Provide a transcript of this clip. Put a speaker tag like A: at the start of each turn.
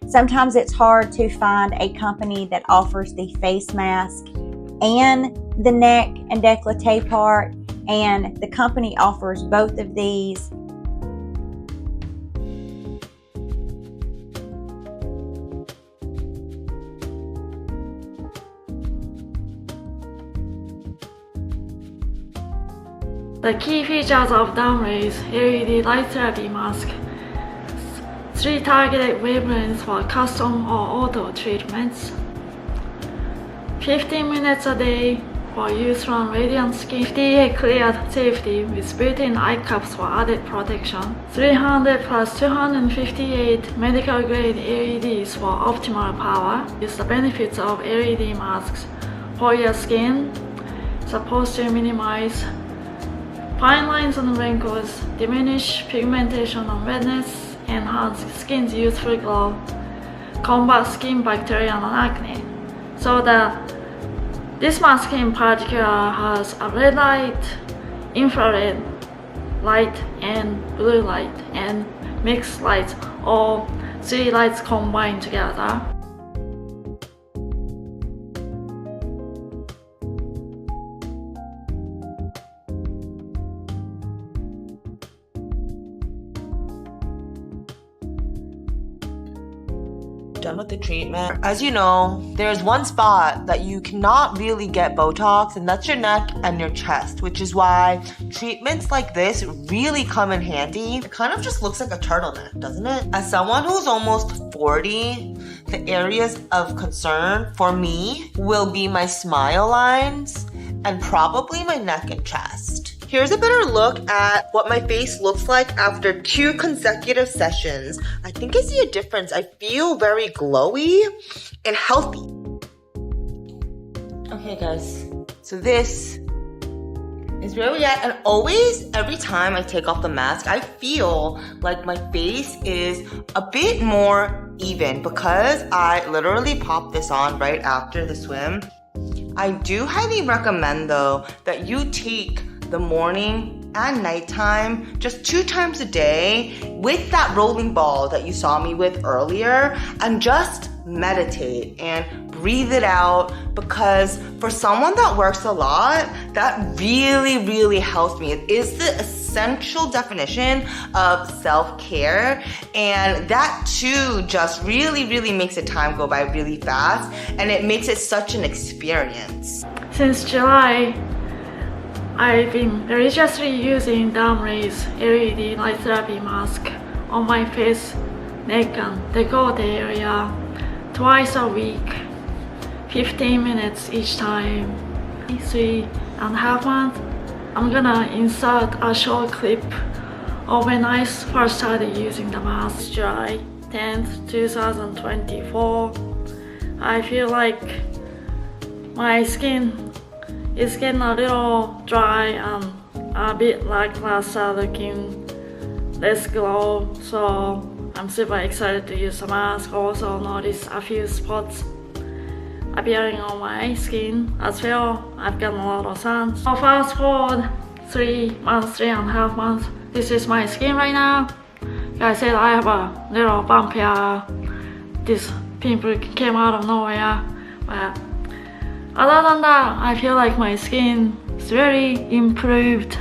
A: Sometimes it's hard to find a company that offers the face mask and the neck and décolleté part, and the company offers both of these.
B: The key features of DermRays LED Light Therapy Mask: 3 targeted wavelengths for custom or auto treatments, 15 minutes a day for use from radiant skin, FDA cleared safety with built-in eye cups for added protection, 300 plus 258 medical grade LEDs for optimal power. Use the benefits of LED masks for your skin, supposed to minimize fine lines and wrinkles, diminish pigmentation and redness, enhance skin's youthful glow, combat skin bacteria and acne. So this mask in particular has a red light, infrared light, and blue light, and mixed lights, all 3 lights combined together.
C: Done with the treatment. As you know, there's one spot that you cannot really get Botox, and that's your neck and your chest, which is why treatments like this really come in handy. It kind of just looks like a turtleneck, doesn't it? As someone who's almost 40, the areas of concern for me will be my smile lines and probably my neck and chest. Here's a better look at what my face looks like after 2 consecutive sessions. I think I see a difference. I feel very glowy and healthy. Okay guys, so this is where we at. And always, every time I take off the mask, I feel like my face is a bit more even because I literally popped this on right after the swim. I do highly recommend though that you take the morning and nighttime, just 2 times a day with that rolling ball that you saw me with earlier, and just meditate and breathe it out, because for someone that works a lot, that really helps me. It is the essential definition of self-care, and that too just really makes the time go by really fast, and it makes it such an experience.
B: Since July, I've been religiously using DermRays LED Light Therapy Mask on my face, neck, and décolleté area twice a week, 15 minutes each time. 3.5 months, I'm gonna insert a short clip of when I first started using the mask. July 10th, 2024. I feel like my skin it's getting a little dry and a bit lackluster looking, less glow, so I'm super excited to use the mask. Also notice a few spots appearing on my skin as well. I've gotten a lot of sun. So fast forward 3.5 months, this is my skin right now. Like I said, I have a little bump here. This pimple came out of nowhere, but other than that, I feel like my skin is very improved.